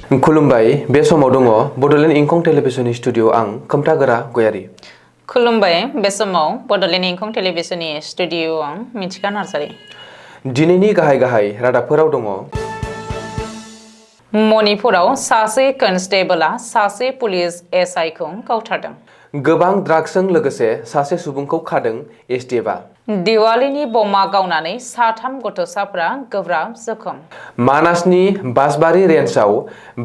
खुलुमबाय बे समाव दङ बडलेण्ड इंखं टेलिभिजननि स्टुडिअ आं खोमथागोरा गयारी। खुलुमबाय बे समाव बडलेण्ड इंखं टेलिभिजननि स्टुडिअ आं मिथिखा नार्जारी। दिनैनि गाहाय रादाबफोराव दङ मणिपुराव सासे कन्स्टेबलआ सासे पुलिस एसआइ खौ गावथारदों। गोबां ड्राग्सजों लोगोसे सासे सुबुंखौ खादों एसटिएफआ। दिवालीनि बमा गावनानै 3 गथ'साफोरा गोब्राब जखम। मानासनि बासबारि रेन्जआव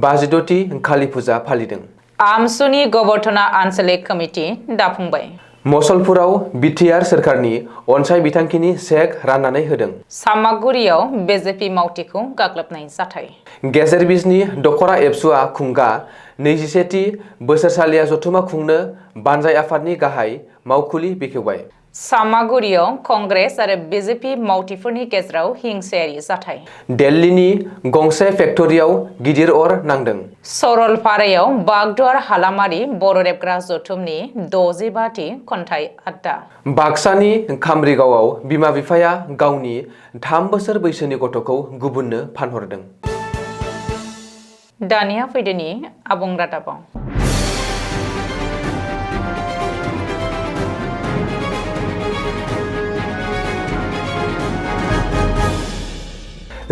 56थि काली फुजा फालिदों। आमसुनि गबर्धना आन्चलिक कमिटि दाफुंबाय। मसलपुराव बिटिआर सोरखारनि अनसाय बिथांखिनि चेक राननानै होदों। सामागुरियाव बिजेपि मावथिखौ गाग्लोबनाय जाथाय। गेजेरबिजनि दखरा एबसुआ खुंगा 21थि बोसोरसालिया जथुमा खुंनो बानजाय आफादनि गाहाय मावखुलि बेखेवबाय। सामागुरियाव कंग्रेस आरो बिजेपि मावथिफोरनि गेजेराव हिंसायारि जाथाय। दिल्लीनि गंसे फेक्टरियाव गिदिर अर नांदों। सरलपारायाव बागद्वार हालामारि बर' रेबग्रा जथुमनि 65थि खन्थाइ आड्डा। बाक्सानि खामरिगावआव बिमा बिफाया गावनि 3 बोसोर बैसोनि गथ'खौ गुबुननो फानहरदों। दानिया फैदोनि आबुं रादाबाव।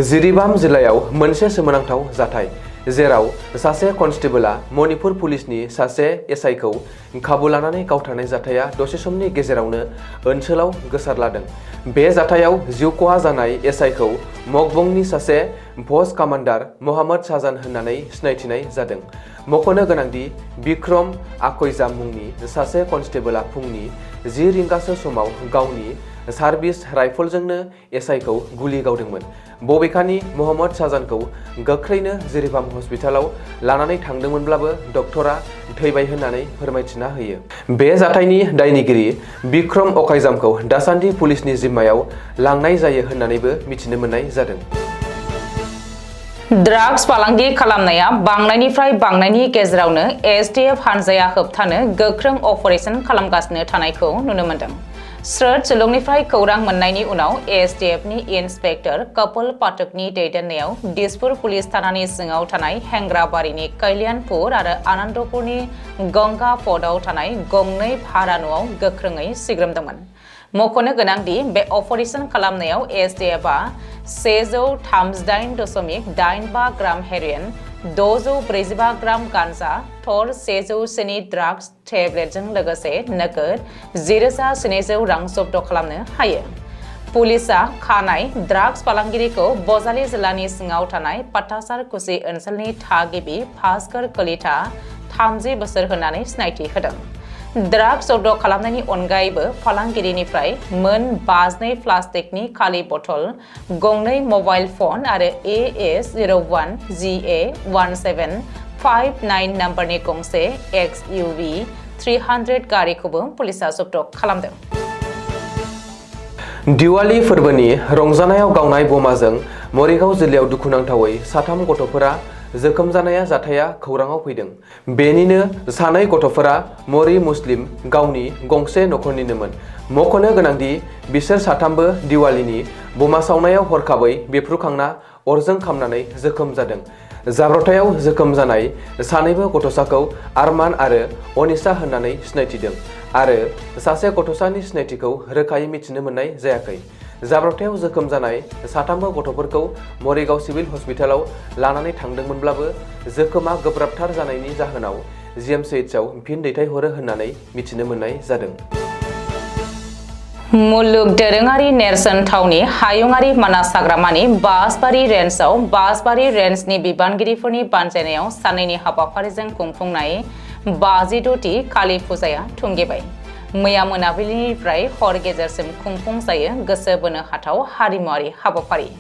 जिरिबाम जिल्लायाव मोनसे सोमोनांथाव जाथाय जेराव सासे कन्स्टेबलआ मणिपुर पुलिसनि सासे एसआइखौ खाबु लानानै गावथारनाय जाथाया दसे समनि गेजेरावनो ओनसोलाव गोसारलादों। बे जाथायाव जिउ खहा जानाय एसआइखौ मकबंनि सासे पस्ट कामान्डार मोहम्मद शाहजान होननानै सिनायथिनाय जादों। मख'नो गोनांदि बिक्रम आखयजाम मुंनि सासे कन्स्टेबलआ फुंनि 10 रिंगासो समाव गावनि सार्भिस राइफलजोंनो एसआइखौ गुलि गावदोंमोन। बबेखानि मोहम्मद शाहजानखौ गोख्रैनो जिरिबाम हस्पिटालाव लानानै थांदोंमोनब्लाबो डक्टरा थैबाय होननानै फोरमायथिना होयो। बे जाथायनि दायनिगिरि बिक्रम अकायजामखौ दासान्दि पुलिसनि जिम्मायाव लांनाय जायो होननानैबो मिथिनो मोननाय जादों। ड्राग्स फालांगि खालामनाया बांनायनिफ्राय बांनायनि गेजेरावनो एसटिएफ हानजाया होबथानो गोख्रों अपारेशन खालामगासिनो थानायखौ नुनो मोनदों। स्रोत सुलुंनिफ्राय खौरां मोननायनि उनाव एसटिएफनि इन्सपेक्टर कपिल पाठकनि दैदेननायाव दिसपुर पुलिस थानानि सिङाव थानाय हेंग्राबारिनि कल्याणपुर आरो आनन्दपुरनि गंगा फर्टआव थानाय गंनै भारा न'आव गोख्रोङै सिग्रोमदोंमोन। मख'नो गोनांदि बे अपारेशन खालामनायाव एसटिएफआ 138.85 ग्राम हेर'इन, 645 ग्राम गान्जा, थर 107 ड्राग्स टेब्लेटजों लोगोसे नोगोद 10,700 रां जब्द खालामनो हायो। पुलिसआ खानाय ड्राग्स फालांगिरिखौ बजालि जिल्लानि सिङाव थानाय पाटासार कुसि ओनसोलनि थागिबि भास्कर कलिता 30 बोसोर होननानै सिनायथि होदों। ड्राग्स जब्द खालामनायनि अनगायैबो फालांगिरिनिफ्राय मोन 52 प्लास्टिकनि खालि बथल, गंनै मबाइल फन आरो AS01 GA1759 नम्बरनि गंसे XUV 300 गारिखौबो पुलिसआ जब्द खालामदों। दिवाली फोरबोनि रंजानायाव गावनाय बमाजों मरिगाव जिल्लायाव दुखुनांथावै 3 गथ'फोरा जोखोम जानाया जाथाया खौराङाव फैदों। बेनिनो 2 गथ'फोरा मरि मुस्लिम गावनि गंसे नखरनिनोमोन। मख'नो गोनांदि बिसोर 3बो दिवालीनि बमा सावनायाव हरखाबै बेफ्रुखांना अरजों खामनानै जोखोम जादों। जाब्रबथायाव जोखोम जानाय 2बो गथ'साखौ आरमान आरो अनिसा होननानै सिनायथिदों आरो सासे गथ'सानि सिनायथिखौ रोखायै मिथिनो मोननाय जायाखै। जाब्रबथायाव जोखोम जानाय 3बो गथ'फोरखौ मरिगाव सिभिल हस्पिटालाव लानानै थांदोंमोनब्लाबो जोखोमा गोब्राबथार जानायनि जाहोनाव GMCHआव फिन दैथायहरो होननानै मिथिनो मोननाय जादों। मुलुग दोरोङारि नेरसोन थावनि हायुङारि मानास हाग्रामानि बासबारि रेन्जआव बासबारि रेन्जनि बिबानगिरिफोरनि बानजायनायाव साननैनि हाबाफारिजों खुंफुंनाय 56थि काली फुजाया थुंगेबाय। मैया मोनाबिलिनिफ्राय हर गेजेरसिम खुंफुं जायो गोसो बोनो हाथाव हारिमुआरि हाबाफारि।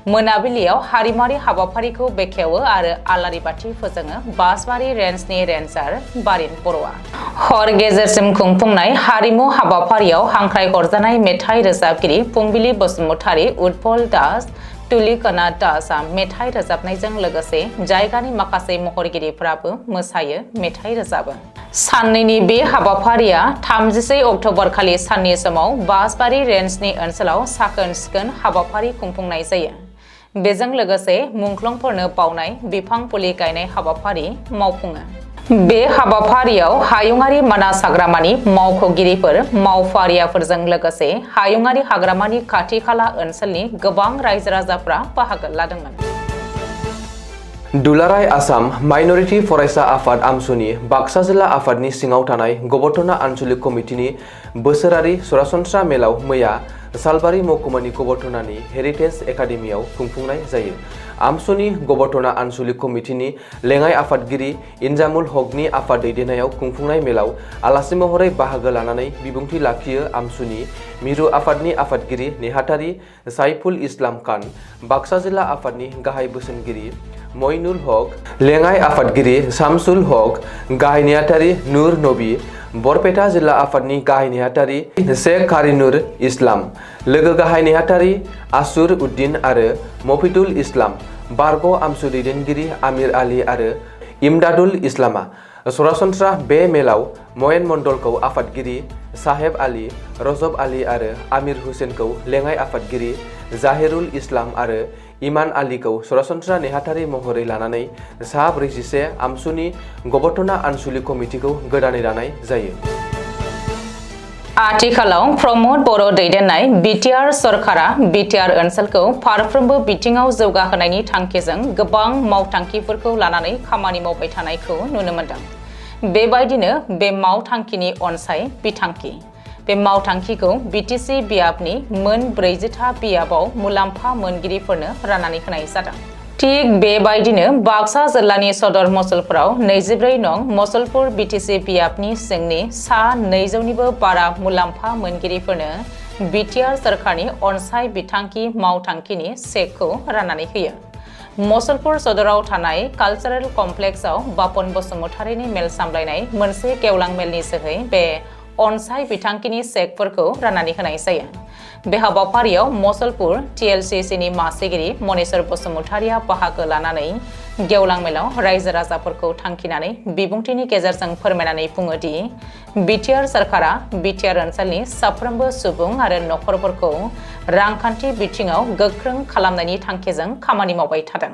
मोनाबिलियाव हारिमुआरि हाबाफारिखौ बेखेवो आरो आलारि बाथि फोजोङो बासबारि रेन्जनि रेन्जार बारिन बर'आ। हर गेजेरसिम खुंफुंनाय हारिमु हाबाफारियाव हांख्रायहरजानाय मेथाइ रोजाबगिरि फुंबिलि बसुमतारी, उतपल दास, तुलिकना दासआ मेथाइ रोजाबनायजों लोगोसे जायगानि माखासे महरगिरिफोराबो मोसायो, मेथाइ रोजाबो। साननैनि बे हाबाफारिया 31 अक्ट'बर खालि साननि समाव बासबारि रेन्जनि ओनसोलाव साखोन सिखोन हाबाफारि खुंफुंनाय जायो। बेजों लोगोसे मुंख्लंफोरनो बावनाय बिफां फुलि गायनाय हाबाफारि मावफुङो। बे हाबाफारियाव हायुङारि मानास हाग्रामानि मावख'गिरिफोर मावफारियाफोरजों लोगोसे हायुङारि हाग्रामानि खाथि खाला ओनसोलनि गोबां रायजो राजाफ्रा बाहागो लादोंमोन। दुलाराय आसाम माइनरिटि फरायसा आफाद आमसुनि बाक्सा जिल्ला आफादनि सिङाव थानाय गबटना आनसलिक कमिटिनि बोसोरारि सरासनस्रा मेलाव मैया सालबारि महकुमानि गबटनानि हेरिटेज एकाडेमियाव खुंफुंनाय जायो। आमसुनि गबटना आनसलिक कमिटिनि लेङाइ आफादगिरि इनजामुल हकनि आफाद दैदेननायाव खुंफुंनाय मेलाव आलासि महरै बाहागो लानानै बिबुंथि लाखियो आमसुनि मिरु आफादनि आफादगिरि नेहाथारि साइफुल इस्लाम खान, बाक्सा जिल्ला आफादनि गाहाय बोसोनगिरि मइनुल हक, लेङाइ आफादगिरि शामसुल हक, गाहाय नेहाथारि नुर नबी, बरपेटा जिल्ला आफादनि गाहाय नेहाथारि शेख कारिनुर इस्लाम, लोगो गाहाय नेहाथारि आसुर उद्दीन आरो मफिदुल इस्लाम, बारग' आमसु दैदेनगिरि आमिर आली आरो इमदादुल इस्लामा। सरासनस्रा बे मेलाव मयेन मण्डलखौ आफादगिरि साहेब आली, रजब आली आरो आमिर हुसेनखौ लेङाइ आफादगिरि जाहिरुल इस्लाम आरो इमान आलीखौ सरासनस्रा नेहाथारि महरै लानानै सा 41 आमसुनि गबटना आनसलिक कमिटिखौ गोदानै दानाय जायो। आथिखालाव प्रमद बर' दैदेननाय बिटिआर सरकारा बिटिआर ओनसोलखौ फारफ्रोमबो बिथिङाव जौगाहोनायनि थांखिजों गोबां मावथांखिफोरखौ लानानै खामानि मावबाय थानायखौ नुनो मोनदों। बेबायदिनो बे मावथांखिनि अनसाय बिथांखि। बे मावथांखिखौ बिटिसि बियाबनि मोन 40था बियाबाव मुलाम्फा मोनगिरिफोरनो राननानै होनाय जादों। थिग बेबायदिनो बाक्सा जिल्लानि सदर मसलपुराव 24 नं मसलपुर बिटिसि बियाबनि सिंनि सा 200निबो बारा मुलाम्फा मोनगिरिफोरनो बिटिआर सरकारनि अनसाय बिथांखि मावथांखिनि चेकखौ राननानै होयो। मसलपुर सदराव थानाय कालचारेल कमप्लेक्सआव बापन बसुमतारीनि मेल सामलायनाय मोनसे गेवलां मेलनि जोहै बे अनसाय बिथांखिनि चेकफोरखौ राननानै होनाय जायो। बे हाबाफारियाव मसलपुर टिएलसिसिनि मासिगिरि मनेश्वर बसुमतारीया बाहागो लानानै गेवलां मेलाव रायजो राजाफोरखौ थांखिनानै बिबुंथिनि गेजेरजों फोरमायनानै बुङो दि बिटिआर सरकारा बिटिआर ओनसोलनि साफ्रोमबो सुबुं आरो नखरफोरखौ रांखान्थि बिथिङाव गोख्रों खालामनायनि थांखिजों खामानि मावबाय थादों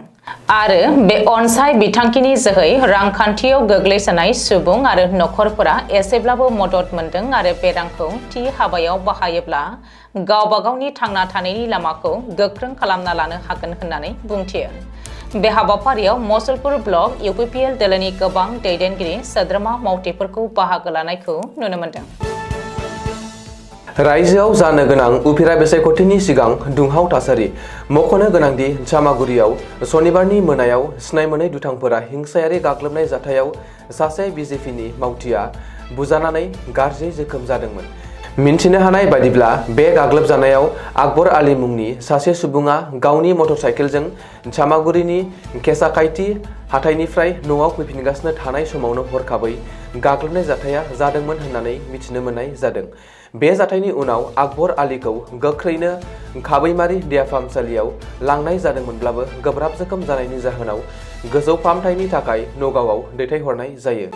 आरो बे अनसाय बिथांखिनि जोहै रांखान्थियाव गोग्लैसोनाय सुबुं आरो नखरफोरा एसेब्लाबो मदद मोनदों आरो बे रांखौ थि हाबायाव बाहायोब्ला गावबा गावनि थांना थानायनि लामाखौ गोख्रों खालामना लानो हागोन होननानै बुंथियो। बे हाबाफारियाव मसलपुर ब्लक इउपिपिएल दोलोनि गोबां दैदेनगिरि सोद्रोमा मावथिफोरखौ बाहागो लानायखौ नुनो मोनदों। रायजोआव जानो गोनां उफेरा बिसायख'थिनि सिगां दुंहाव थासारि। मख'नो गोनांदि चामागुरियाव सनिबारनि मोनायाव सिनाय मोनै दुथांफोरा हिंसायारि गाग्लोबनाय जाथायाव सासे बिजेपिनि मावथिआ बुजानानै गाज्रि जोखोम जादोंमोन। मिन्थिनो हानाय बायदिब्ला बे गाग्लोबजानायाव आकबर आली मुंनि सासे सुबुङा गावनि मटरसाइकेलजों चामागुरिनि केसाकाइटि हाथाइनिफ्राय न'आव फैफिनगासिनो थानाय समावनो हरखाबै गाग्लोबनाय जाथाया जादोंमोन होननानै मिथिनो मोननाय जादों। बे जाथायनि उनाव आकबर आलीखौ गोख्रैनो खाबैमारि देहा फाहामसालियाव लांनाय जादोंमोनब्लाबो गोब्राब जोखोम जानायनि जाहोनाव गोजौ फाहामथायनि थाखाय नगावआव दैथायहरनाय जायो।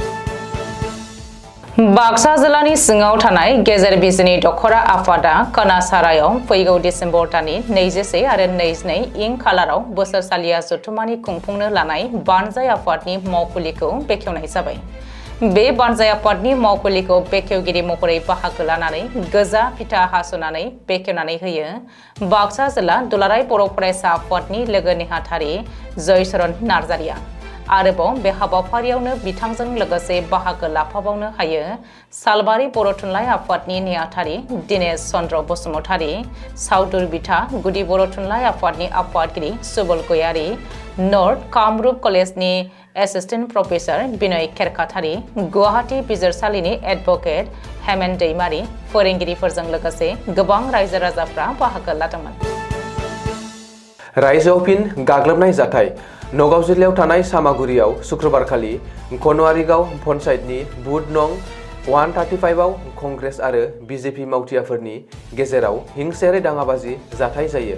बाक्सा जिल्लानि सिङाव थानाय गेजेर बिजिनि दखरा आफादा कनासारायाव फैगौ डिसेम्बर दाननि 21 आरो 22 इं खालाराव बोसोरसालिया जथुमानि खुंफुंनो लानाय बानजाय आफादनि मावखुलिखौ बेखेवनाय जाबाय। बे बानजाय आफादनि मावखुलिखौ बेखेवगिरि महरै बाहागो लानानै गोजा फिथा हास'नानै बेखेवनानै होयो बाक्सा जिल्ला दुलाराय बर' फरायसा आफादनि लोगो नेहाथारि जयचरन नार्जारिया। आरोबाव बे हाबाफारियावनो बिथांजों लोगोसे बाहागो लाफाबावनो हायो सालबारि बर' थुनलाइ आफादनि नेहाथारि दिनेश चन्द्र बसुमतारी, साउदुर बिथा गुदि बर' थुनलाइ आफादनि आफादगिरि सुबल गयारी, नर्थ कामरुप कलेजनि एसिस्टेन्ट प्रफेसर बिनय खेरखाथारि, गुवाहाटी बिजिरसालिनि एडभकेट हेमेन दैमारी, फोरोंगिरिफोरजों लोगोसे गोबां रायजो राजाफ्रा बाहागो लादोंमोन। रायजोआव फिन गाग्लोबनाय जाथाय। नगाव जिल्लायाव थानाय सामागुरियाव शुक्रबारखालि कनवारीगाव पन्चायतनि बुथ नं 135 आव कंग्रेस आरो बिजेपि मावथियाफोरनि गेजेराव हिंसायारि दाङाबाजि जाथाय जायो।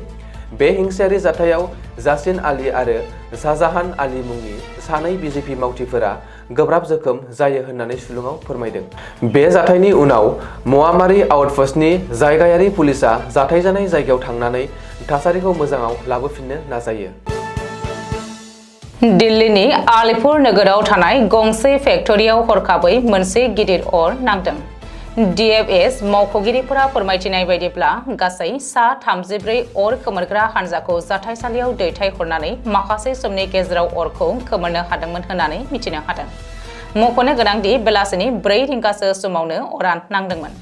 बे हिंसायारि जाथायाव जासिन आली आरो शाहजाहान आली मुंनि सानै बिजेपि मावथिफोरा गोब्राब जोखोम जायो होननानै सुलुङाव फोरमायदों। बे जाथायनि उनाव मवामारि आउटपस्टनि जायगायारि पुलिसआ जाथाय जानाय जायगायाव थांनानै थासारिखौ मोजाङाव लाबोफिननो नाजायो। दिल्लीनि आलिपुर नोगोराव थानाय गंसे फेक्टरियाव हरखाबै मोनसे गिदिर अर नांदों। DFS मावख'गिरिफोरा फोरमायथिनाय बायदिब्ला गासै सा 34 अर खोमोरग्रा हानजाखौ जाथायसालियाव दैथायहरनानै माखासे समनि गेजेराव अरखौ खोमोरनो हादोंमोन होननानै मिथिनो हादों। मख'नो गोनांदि बेलासिनि 4 रिंगासो समावनो अरा नांदोंमोन।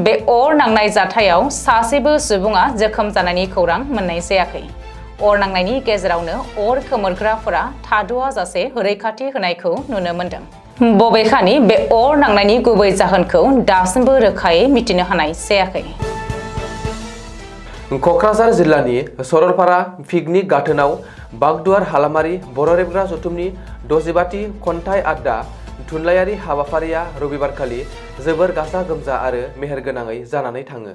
बे अर नांनाय जाथायाव सासेबो सुबुङा जोखोम जानायनि खौरां मोननाय जायाखै। अर नांनायनि गेजेरावनो अर खोमोरग्राफोरा थाद'आ जासे रैखाथि होनायखौ नुनो मोन्दों। बबेखानि बे अर नांनायनि गुबै जाहोनखौ दासिमबो रोखायै मिथिनो हानाय जायाखै। क'क्राझार जिल्लानि सरलपारा पिकनिक गाथोनाव बागदुवार हालामारि बर' रेबग्रा जथुमनि 65थि खन्थाइ आड्डा थुनलाइयारि हाबाफारिया रबिबारखालि जोबोर गाजा गोमजा आरो मेहेरगोनाङै जानानै थाङो।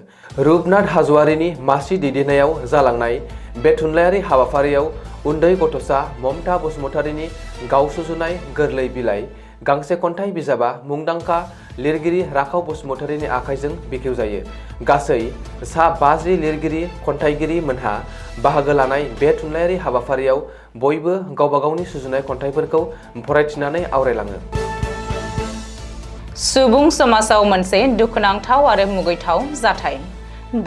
रुपनाथ हाज'वारिनि मासि दैदेननायाव जालांनाय बे थुनलाइयारि हाबाफारियाव उन्दै गथ'सा ममता बसुमतारीनि गाव सुजुनाय गोरलै बिलाइ गांसे खन्थाइ बिजाबा मुंदांखा लिरगिरि राखाव बसुमतारीनि आखाइजों बेखेवजायो। गासै सा 50 लिरगिरि खन्थाइगिरि मोनहा बाहागो लानाय बे थुनलाइयारि हाबाफारियाव बयबो गावबा गावनि सुजुनाय खन्थाइफोरखौ फरायथिनानै आवरायलाङो। सुबुं समाजाव मोनसे दुखुनांथाव आरो मुगैथाव जाथाय।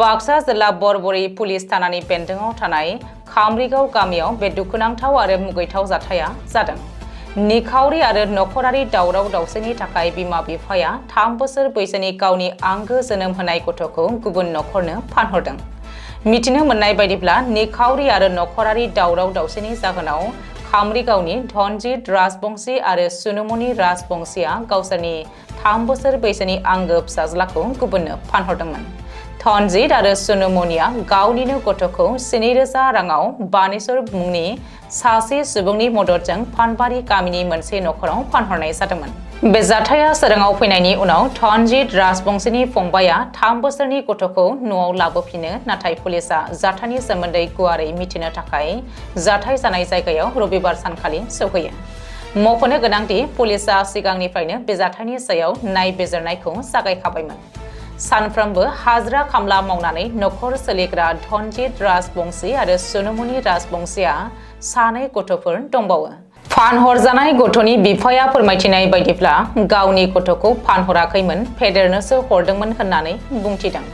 बाक्सा जिल्ला बरबरी पुलिस थानानि बेन्दोङाव थानाय खामरिगाव गामियाव बे दुखुनांथाव आरो मुगैथाव जाथाया जादों। निखावरि आरो नखरारि दावराव दावसिनि थाखाय बिमा बिफाया 3 बोसोर बैसोनि गावनि आंगो जोनोम होनाय गथ'खौ गुबुन नखरनो फानहरदों। मिथिनो मोननाय बायदिब्ला निखावरि आरो नखरारि दावराव दावसिनि जाहोनाव खामरिगावनि धनजित राजबंशी आरो सुनुमनि राजबंशीया गावसोरनि 3 बोसोर बैसोनि आंगो फिसाज्लाखौ गुबुननो फानहरदोंमोन। धनजित आरो सुनुमनिया गावनिनो गथ'खौ 7,000 राङाव बानेश्वर मुंनि सासे सुबुंनि मददजों फानबारि गामिनि मोनसे नखराव फानहरनाय जादोंमोन। बे जाथाया सोराङाव फैनायनि उनाव धनजित राजबंशीनि फंबाया 3 बोसोरनि गथ'खौ न'आव लाबोफिनो, नाथाय पुलिसआ जाथायनि सोमोन्दै गुवारै मिथिनो थाखाय जाथाय जानाय जायगायाव रबिबार सानखालि सौहैयो। मख'नो गोनांदि पुलिसआ सिगांनिफ्रायनो बे जाथायनि सायाव नायबिजिरनायखौ जागायखाबायमोन। सानफ्रोमबो हाजिरा खामला मावनानै नखर सोलिग्रा धनजित राजबंशी आरो सुनुमनि राजबंशीया 2 गथ'फोर दंबावो। फानहरजानाय गथ'नि बिफाया फोरमायथिनाय बायदिब्ला गावनि गथ'खौ फानहराखैमोन, फेदेरनोसो हरदोंमोन होननानै बुंथिदों।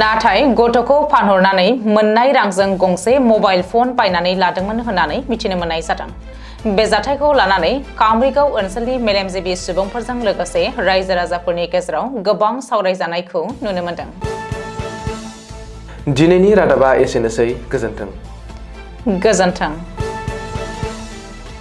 नाथाय गथ'खौ फानहरनानै मोननाय रांजों गंसे मबाइल फन बायनानै लादोंमोन होननानै मिथिनो मोननाय जादों। बे जाथायखौ लानानै कामरिगाव ओनसोलनि मेलेमजिबि सुबुंफोरजों लोगोसे रायजो राजाफोरनि गेजेराव गोबां सावरायजानायखौ नुनो मोनदों। दिनैनि रादाबा एसेनोसै। गोजोन्थों। गोजोन्थों।